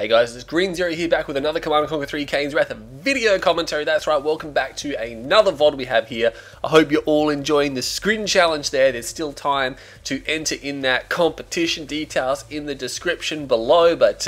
Hey guys, it's Green Zero here back with another Command & Conquer 3 Kane's Wrath video commentary. That's right, welcome back to another VOD we have here. I hope you're all enjoying the Scrin challenge there. There's still time to enter in that competition, details in the description below, but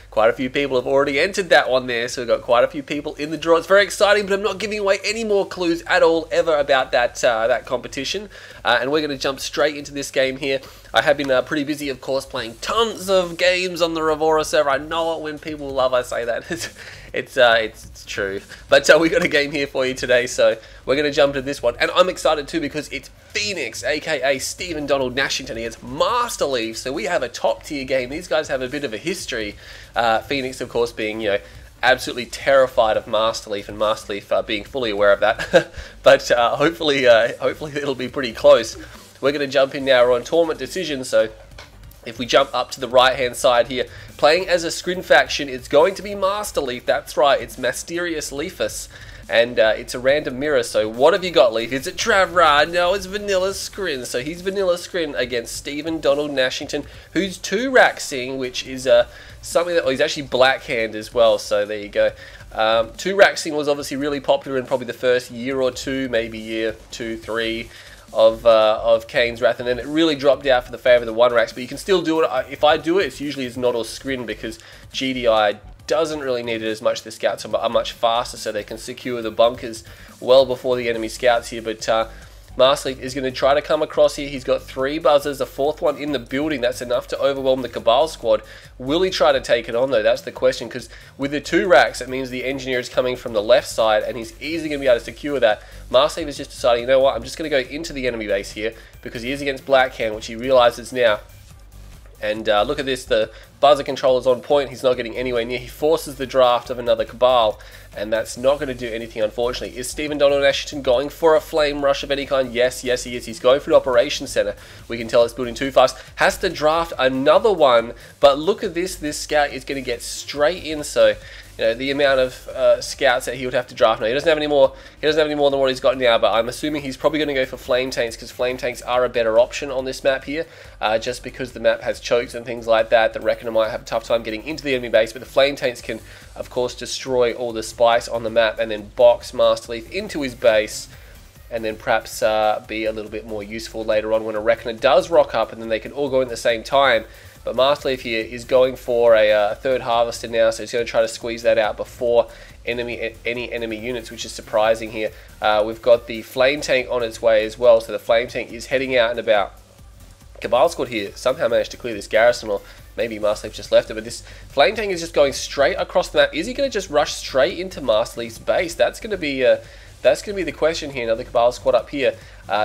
quite a few people have already entered that one there, so we've got quite a few people in the draw. It's very exciting, but I'm not giving away any more clues at all ever about that that competition, and we're going to jump straight into this game here. I have been pretty busy, of course, playing tons of games on the Revora server. I know it when people love I say that. It's true. But we got a game here for you today, so we're going to jump into this one. And I'm excited too because it's Phoenix, aka Stephen Donald Nashington against masterleaf. So we have a top tier game. These guys have a bit of a history. Phoenix, of course, being, you know, absolutely terrified of masterleaf, and masterleaf being fully aware of that. But hopefully it'll be pretty close. We're going to jump in now. We're on tournament decision, so if we jump up to the right hand side here, playing as a Scrin faction, it's going to be masterleaf. That's right, it's Mysterious Leafus, and it's a random mirror. So what have you got, Leaf? Is it Travra? No, it's Vanilla Scrin. So he's Vanilla Scrin against Stephen Donald Nashington, who's 2-raxing, which is something that, well, he's actually blackhand as well, so there you go. 2-raxing was obviously really popular in probably the first year or two, maybe year 2, 3 of Kane's Wrath, and then it really dropped out for the favour of the 1-rax, but you can still do it. If I do it, it's usually as not or Scrin, because GDI doesn't really need it as much. The scouts are much faster, so they can secure the bunkers well before the enemy scouts here, but masterleaf is going to try to come across here. He's got 3 buzzers, a 4th one in the building. That's enough to overwhelm the Cabal squad. Will he try to take it on, though? That's the question, because with the 2-racks, it means the engineer is coming from the left side, and he's easily going to be able to secure that. Masterleaf is just deciding, you know what, I'm just going to go into the enemy base here, because he is against Blackhand, which he realizes now. And look at this, the buzzer controller's on point. He's not getting anywhere near. He forces the draft of another Cabal, and that's not going to do anything, unfortunately. Is Stephen Donald Nashington going for a flame rush of any kind? Yes, yes he is. He's going for the operations center. We can tell it's building too fast. Has to draft another one, but look at this. This scout is going to get straight in, so you know, the amount of scouts that he would have to draft now. He doesn't have any more. He doesn't have any more than what he's got now. But I'm assuming he's probably going to go for flame tanks, because flame tanks are a better option on this map here, just because the map has chokes and things like that. The Reckoner might have a tough time getting into the enemy base, but the flame tanks can, of course, destroy all the spice on the map and then box masterleaf into his base, and then perhaps be a little bit more useful later on when a Reckoner does rock up, and then they can all go in at the same time. But masterleaf here is going for a 3rd harvester now, so he's going to try to squeeze that out before any enemy units, which is surprising here. We've got the flame tank on its way as well, so the flame tank is heading out and about. Cabal squad here somehow managed to clear this garrison, or maybe masterleaf just left it, but this flame tank is just going straight across the map. Is he going to just rush straight into masterleaf's base? That's going to be the question here. Another Cabal squad up here.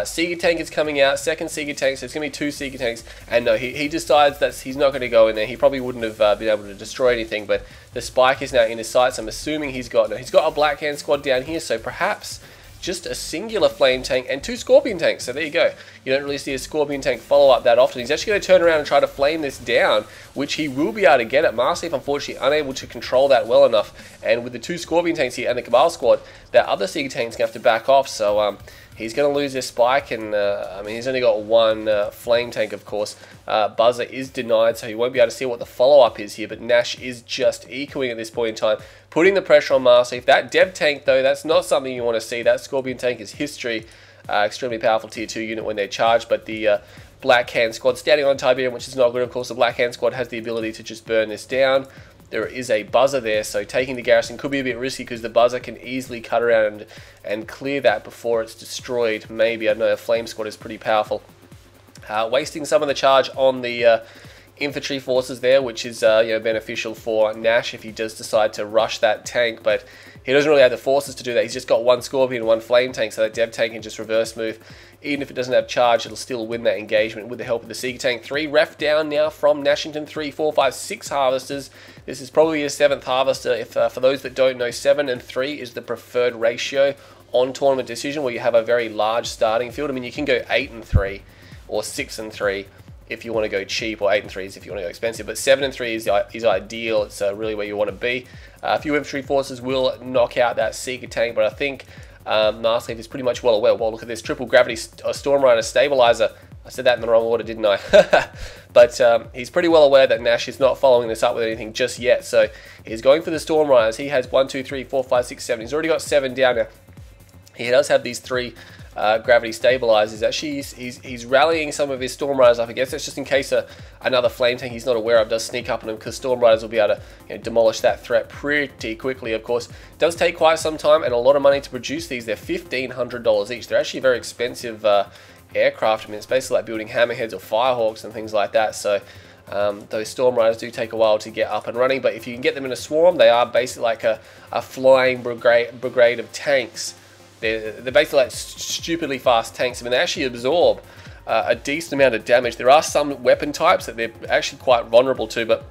Seeger tank is coming out, 2nd Seeger tank, so it's going to be 2 Seeger tanks, and no, he decides that he's not going to go in there. He probably wouldn't have been able to destroy anything, but the spike is now in his sights. I'm assuming he's got a blackhand squad down here, so perhaps just a singular flame tank and 2 scorpion tanks. So there you go. You don't really see a scorpion tank follow up that often. He's actually going to turn around and try to flame this down, which he will be able to get at. masterleaf, unfortunately, unable to control that well enough. And with the 2 scorpion tanks here and the Cabal squad, that other Seeger tank's going to have to back off. So he's going to lose this spike, and I mean, he's only got 1 flame tank, of course. Buzzer is denied, so he won't be able to see what the follow-up is here, but Nash is just ecoing at this point in time, putting the pressure on masterleaf. That dev tank, though, that's not something you want to see. That scorpion tank is history. Extremely powerful tier 2 unit when they're charged, but the Blackhand squad standing on Tiberium, which is not good. Of course, the Blackhand squad has the ability to just burn this down. There is a buzzer there, so taking the garrison could be a bit risky, because the buzzer can easily cut around and clear that before it's destroyed. Maybe, I don't know, a flame squad is pretty powerful. Wasting some of the charge on the infantry forces there, which is you know, beneficial for Nash if he does decide to rush that tank, but he doesn't really have the forces to do that. He's just got 1 scorpion and 1 flame tank, so that dev tank can just reverse move. Even if it doesn't have charge, it'll still win that engagement with the help of the Seeger tank. 3 ref down now from Nashington. 3, 4, 5, 6 harvesters. This is probably his 7th harvester. If for those that don't know, 7 and 3 is the preferred ratio on tournament decision, where you have a very large starting field. I mean, you can go 8 and 3 or 6 and 3 if you want to go cheap, or 8 and 3 is if you want to go expensive, but 7 and 3 is ideal. It's really where you want to be. A few infantry forces will knock out that Seeker tank, but I think masterleaf is pretty much well aware. Well, look at this, triple gravity Storm Rider stabilizer I said that in the wrong order, didn't I? But he's pretty well aware that Nash is not following this up with anything just yet. So he's going for the Storm Riders. He has 1, 2, 3, 4, 5, 6, 7. He's already got 7 down now. He does have these 3 gravity stabilizers. Actually, he's rallying some of his Storm Riders up. I guess that's just in case another Flame Tank he's not aware of does sneak up on him, because Storm Riders will be able to demolish that threat pretty quickly. Of course, it does take quite some time and a lot of money to produce these. They're $1,500 each. They're actually very expensive aircraft. I mean, it's basically like building Hammerheads or Firehawks and things like that. So those Storm Riders do take a while to get up and running, but if you can get them in a swarm, they are basically like a flying brigade of tanks. They're basically like stupidly fast tanks. I mean, they actually absorb a decent amount of damage. There are some weapon types that they're actually quite vulnerable to, but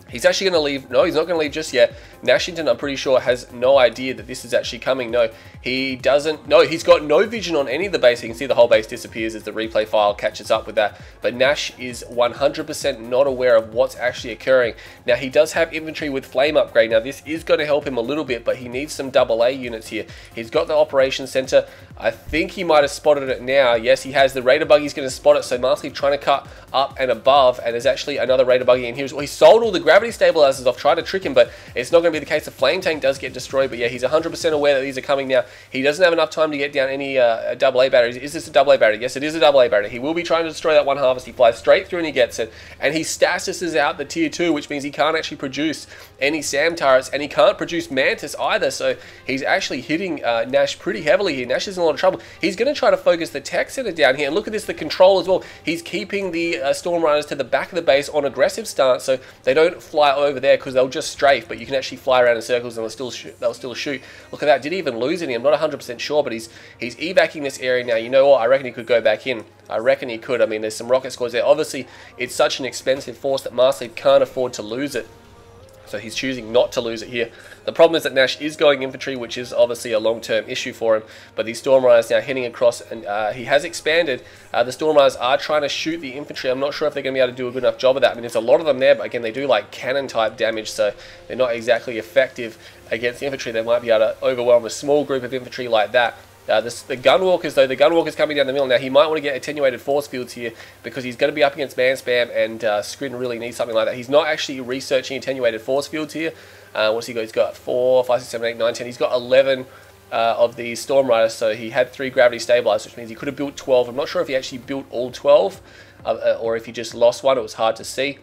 he's actually going to leave. No, he's not going to leave just yet. Nashington, I'm pretty sure, has no idea that this is actually coming. No, he doesn't. No, he's got no vision on any of the base. You can see the whole base disappears as the replay file catches up with that. But Nash is 100% not aware of what's actually occurring. Now, he does have infantry with flame upgrade. Now, this is going to help him a little bit, but he needs some AA units here. He's got the operations center. I think he might have spotted it now. Yes, he has. The Raider buggy's going to spot it. So masterleaf trying to cut up and above, and there's actually another Raider buggy in here. Well, he sold all the gravity stabilizers off, trying to trick him, but it's not going to be the case. The flame tank does get destroyed, but yeah, he's 100% aware that these are coming now. He doesn't have enough time to get down any AA batteries. Is this a AA battery? Yes, it is a AA battery. He will be trying to destroy that one harvest. He flies straight through and he gets it, and he statuses out the tier 2, which means he can't actually produce any SAM turrets, and he can't produce Mantis either. So he's actually hitting Nash pretty heavily here. Nash is in a lot of trouble. He's going to try to focus the tech center down here, and look at this, the control as well. He's keeping the Storm Riders to the back of the base on aggressive stance, so they don't fly over there because they'll just strafe, but you can actually fly around in circles and they'll still shoot. Look at that. Did he even lose any? I'm not 100% sure, but he's evacuating this area now. You know what? I reckon he could go back in. I reckon he could. I mean, there's some rocket scores there. Obviously, it's such an expensive force that masterleaf can't afford to lose it. So he's choosing not to lose it here. The problem is that Nash is going infantry, which is obviously a long-term issue for him. But these Storm Riders now heading across, and he has expanded. The Storm Riders are trying to shoot the infantry. I'm not sure if they're going to be able to do a good enough job of that. I mean, there's a lot of them there, but again, they do like cannon-type damage, so they're not exactly effective against the infantry. They might be able to overwhelm a small group of infantry like that. The Gunwalkers, though, the Gunwalker's coming down the middle. Now, he might want to get attenuated force fields here because he's going to be up against Man Spam, and Scrin really needs something like that. He's not actually researching attenuated force fields here. What's he got? He's got 4, 5, 6, 7, 8, 9, 10. He's got 11 of these Storm Riders, so he had 3 gravity stabilizers, which means he could have built 12. I'm not sure if he actually built all 12 or if he just lost one. It was hard to see.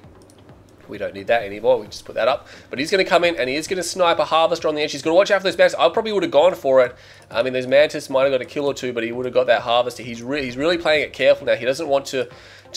We don't need that anymore. We just put that up. But he's going to come in and he is going to snipe a Harvester on the edge. He's going to watch out for those Mantis. I probably would have gone for it. I mean, those Mantis might have got a kill or two, but he would have got that Harvester. He's really playing it careful now. He doesn't want to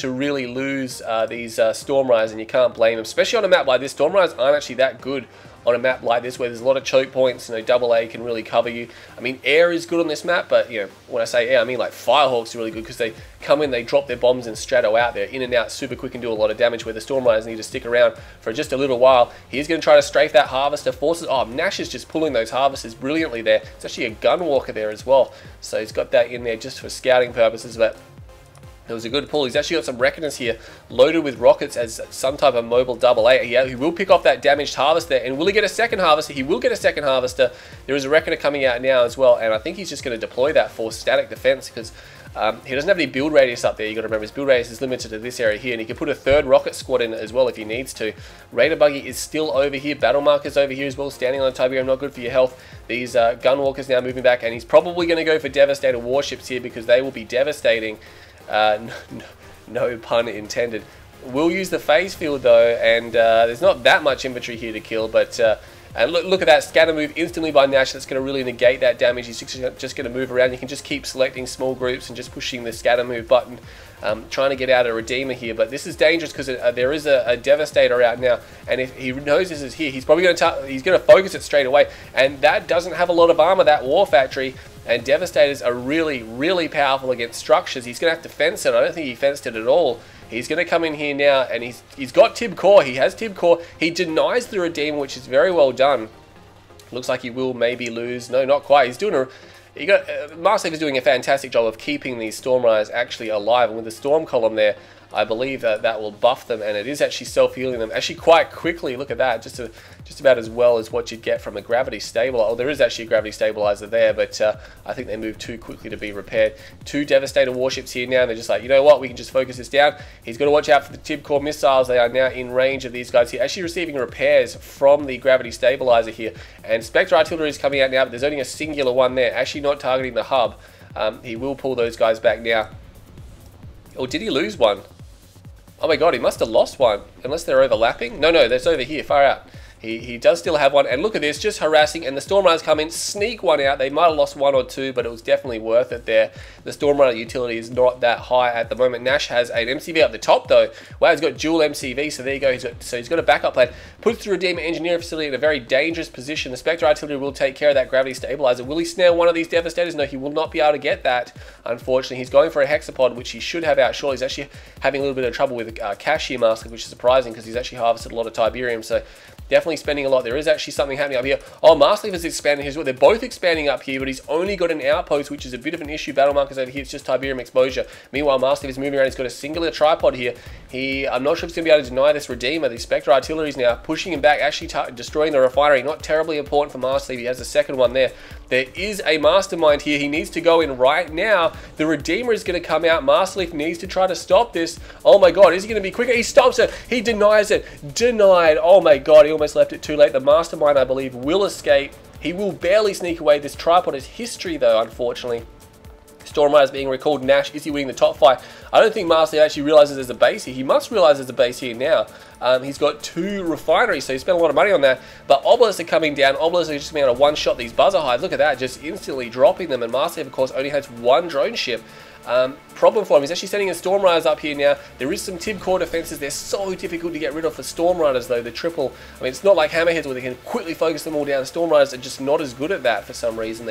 really lose these Storm Riders, and you can't blame him. Especially on a map like this. Storm Riders aren't actually that good on a map like this where there's a lot of choke points. You know, AA can really cover you. I mean, air is good on this map, but you know, when I say air, I mean like Firehawks are really good because they come in, they drop their bombs and strato out there, in and out super quick and do a lot of damage, where the Storm Riders need to stick around for just a little while. He's going to try to strafe that Harvester. Forces, oh, Nash is just pulling those Harvesters brilliantly there. It's actually a Gunwalker there as well, so he's got that in there just for scouting purposes, but it was a good pull. He's actually got some Reckoners here loaded with rockets as some type of mobile AA. He will pick off that damaged Harvester, and will he get a second Harvester? He will get a second Harvester. There is a Reckoner coming out now as well, and I think he's just going to deploy that for static defense because he doesn't have any build radius up there. You got to remember his build radius is limited to this area here, and he can put a 3rd rocket squad in as well if he needs to. Raider buggy is still over here. Battle markers over here as well, standing on the Tiberium, not good for your health. These Gunwalkers now moving back, and he's probably going to go for Devastator warships here because they will be devastating. No pun intended. We'll use the phase field though, and there's not that much infantry here to kill, but and look at that scatter move instantly by Nash. That's going to really negate that damage. He's just going to move around. You can just keep selecting small groups and just pushing the scatter move button, trying to get out a Redeemer here. But this is dangerous because there is a Devastator out now, and if he knows this is here, he's probably going to focus it straight away, and that doesn't have a lot of armor, that War Factory. And Devastators are really powerful against structures. He's going to have to fence it. I don't think he fenced it at all. He's going to come in here now, and he's got Tib Core. He has Tib Core. He denies the Redeem, which is very well done. Looks like he will maybe lose. No, not quite. He's doing masterleaf is doing a fantastic job of keeping these Storm Riders actually alive. And with the Storm Column there, I believe that will buff them, and it is actually self-healing them actually quite quickly. Look at that, just about as well as what you'd get from a gravity stabilizer. Oh, there is actually a gravity stabilizer there, but I think they move too quickly to be repaired. 2 devastator warships here now, and they're just like, you know what, we can just focus this down. He's got to watch out for the Tib core missiles. They are now in range of these guys here, actually receiving repairs from the gravity stabilizer here, and Spectre artillery is coming out now, but there's only a singular one there, actually not targeting the hub. He will pull those guys back now. Or did he lose one? Oh my god, he must have lost one, unless they're overlapping. No, that's over here, far out. He does still have one, and look at this, just harassing, and the Storm Runners come in, sneak one out. They might have lost 1 or 2, but it was definitely worth it there. The Storm Runner utility is not that high at the moment. Nash has an MCV up the top, though. Wow, he's got dual MCV, so there you go. He's got a backup plan. Puts the Redeemer Engineering Facility in a very dangerous position. The Spectre Artillery will take care of that gravity stabilizer. Will he snare one of these Devastators? No, he will not be able to get that, unfortunately. He's going for a Hexapod, which he should have out short. He's actually having a little bit of trouble with Cashier Mask, which is surprising, because he's actually harvested a lot of Tiberium, so definitely spending a lot. There is actually something happening up here. Oh, masterleaf is expanding as well. They're both expanding up here, but he's only got an outpost, which is a bit of an issue. Battle markers over here, it's just Tiberium exposure. Meanwhile, masterleaf is moving around. He's got a singular tripod here. I'm not sure if he's going to be able to deny this Redeemer. The Spectre Artillery is now pushing him back, actually destroying the refinery. Not terribly important for masterleaf. He has a second one there. There is a mastermind here. He needs to go in right now. The Redeemer is going to come out. Masterleaf needs to try to stop this. Oh my god, is he going to be quicker? He stops it. He denies it. Denied. Oh my god, he almost left it too late. The mastermind, I believe, will escape. He will barely sneak away. This tripod is history, though, unfortunately. Storm Riders being recalled. Nash, is he winning the top fight? I don't think Masterleaf actually realizes there's a base here. He must realize there's a base here now. He's got 2 refineries, so he spent a lot of money on that. But Obelisks are coming down. Obelisks are just being able to one-shot these buzzer hives. Look at that, just instantly dropping them. And Masterleaf, of course, only has 1 drone ship. Problem for him. He's actually sending his Storm Riders up here now. There is some Tib core defenses. They're so difficult to get rid of for Storm Riders, though. The triple, I mean, it's not like Hammerheads where they can quickly focus them all down. Storm Riders are just not as good at that for some reason.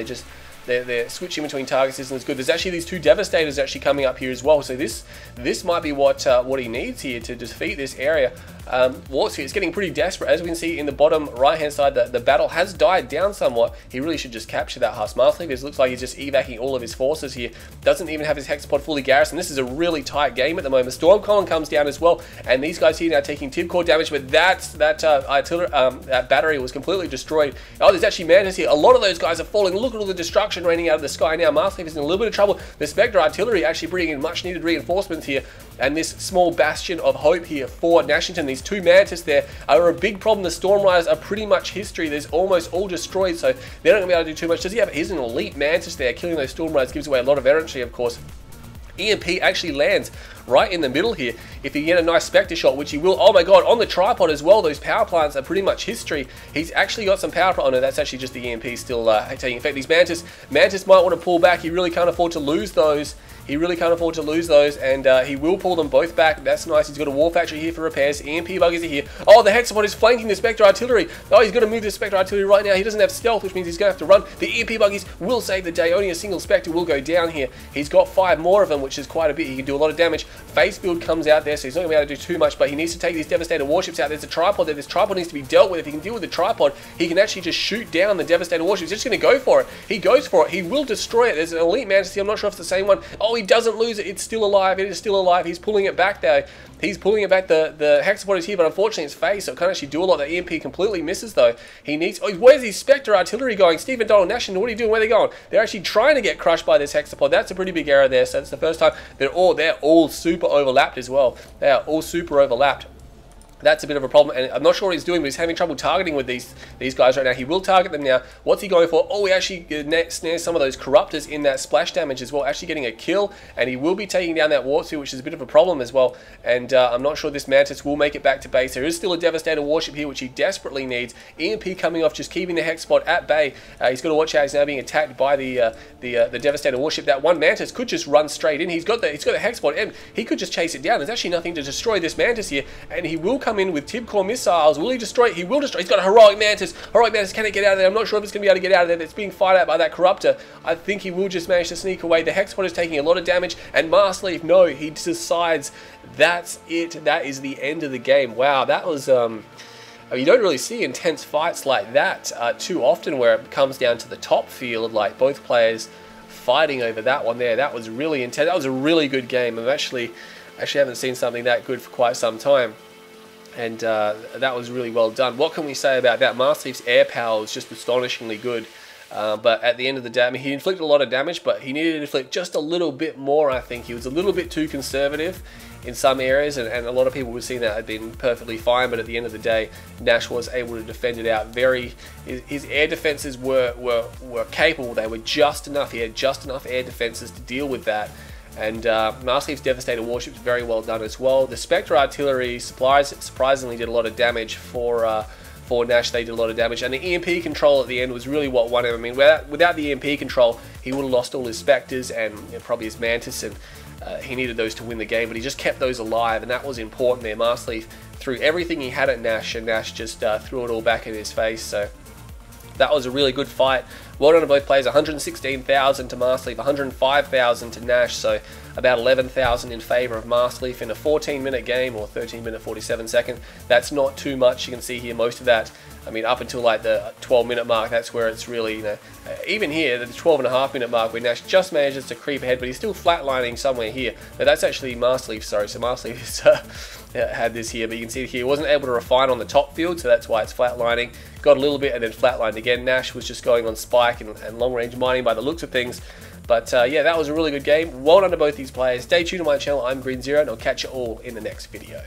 They're switching between targets isn't as good. There's actually these 2 Devastators actually coming up here as well. So this might be what he needs here to defeat this area. Warsphere is getting pretty desperate. As we can see in the bottom right-hand side, the battle has died down somewhat. He really should just capture that husk. Masterleaf, it looks like he's just evacuating all of his forces here. Doesn't even have his Hexapod fully garrisoned. This is a really tight game at the moment. Storm Column comes down as well, and these guys here now taking Tib core damage, but that battery was completely destroyed. Oh, there's actually Mantis here. A lot of those guys are falling. Look at all the destruction raining out of the sky now. Masterleaf is in a little bit of trouble. The Spectre Artillery actually bringing in much needed reinforcements here, and this small bastion of hope here for Nashington. These 2 Mantis there are a big problem. The Storm Riders are pretty much history. There's almost all destroyed, so they're not going to be able to do too much. Does he have? He's an elite Mantis there. Killing those Storm Riders gives away a lot of energy, of course. EMP actually lands right in the middle here. If he get a nice Spectre shot, which he will, oh my god, on the tripod as well, those power plants are pretty much history. He's actually got some power plant. Oh no, that's actually just the EMP still taking effect. These Mantis might want to pull back. He really can't afford to lose those. And he will pull them both back. That's nice. He's got a War Factory here for repairs. EMP buggies are here. Oh, the Hexapod is flanking the Spectre Artillery. Oh, he's got to move the Spectre Artillery right now. He doesn't have stealth, which means he's going to have to run. The EMP buggies will save the day. Only a single Spectre will go down here. He's got 5 more of them, which is quite a bit. He can do a lot of damage. Face build comes out there, so he's not going to be able to do too much, but he needs to take these Devastator warships out. There's a tripod there. This tripod needs to be dealt with. If he can deal with the tripod, he can actually just shoot down the Devastator warships. He's just going to go for it. He goes for it. He will destroy it. There's an elite Mantis here. I'm not sure if it's the same one. Oh, he doesn't lose it. It's still alive. It is still alive. He's pulling it back there. He's pulling it back. The Hexapod is here, but unfortunately it's phased, so it can't actually do a lot. The EMP completely misses, though. He needs... Oh, where's his Spectre Artillery going? Stephen Donald Nash, what are you doing? Where are they going? They're actually trying to get crushed by this Hexapod. That's a pretty big error there, so it's the first time. They're all super overlapped as well. They are all super overlapped. That's a bit of a problem, and I'm not sure what he's doing, but he's having trouble targeting with these guys right now. He will target them now. What's he going for? Oh, he actually snares some of those Corruptors in that splash damage as well, actually getting a kill, and he will be taking down that Warsphere, which is a bit of a problem as well, and I'm not sure this Mantis will make it back to base. There is still a Devastator warship here, which he desperately needs. EMP coming off, just keeping the Hexapod at bay. He's got to watch out. He's now being attacked by the Devastator warship. That one Mantis could just run straight in. He's got the Hexapod, and he could just chase it down. There's actually nothing to destroy this Mantis here, and he will come in with Tib core missiles. Will he destroy it? He will destroy it. He's got a Heroic Mantis. Heroic Mantis, can it get out of there? I'm not sure if it's going to be able to get out of there. It's being fired out by that Corruptor. I think he will just manage to sneak away. The Hexapod is taking a lot of damage, and Masterleaf, no, he decides that's it. That is the end of the game. Wow, that was... I mean, you don't really see intense fights like that too often, where it comes down to the top field, like both players fighting over that one there. That was really intense. That was a really good game. I'm actually Actually haven't seen something that good for quite some time. And that was really well done. What can we say about that? Masterleaf's air power was just astonishingly good. But at the end of the day, I mean, he inflicted a lot of damage, but he needed to inflict just a little bit more, I think. He was a little bit too conservative in some areas, and a lot of people would see that had been perfectly fine, but at the end of the day, Nash was able to defend it out. His air defenses were capable. They were just enough. He had just enough air defenses to deal with that. And Masterleaf's Devastator warships very well done as well. The Spectre artillery surprisingly did a lot of damage for Nash. They did a lot of damage, and the EMP control at the end was really what won him. I mean, without the EMP control, he would have lost all his Spectres and probably his Mantis, and he needed those to win the game, but he just kept those alive, and that was important there. Masterleaf threw everything he had at Nash, and Nash just threw it all back in his face. So that was a really good fight. Well done to both players. 116,000 to Masterleaf, 105,000 to Nash, so about 11,000 in favor of Masterleaf in a 14-minute game, or 13-minute 47-second. That's not too much. You can see here most of that, I mean, up until like the 12-minute mark, that's where it's really, you know, even here, the 12.5-minute mark, where Nash just manages to creep ahead, but he's still flatlining somewhere here. Now, that's actually Masterleaf, sorry, so Masterleaf is, had this here, but you can see here, he wasn't able to refine on the top field, so that's why it's flatlining. Got a little bit and then flatlined again. Nash was just going on spike and long-range mining by the looks of things. But yeah, that was a really good game. Well done to both these players. Stay tuned to my channel. I'm Green Zero, and I'll catch you all in the next video.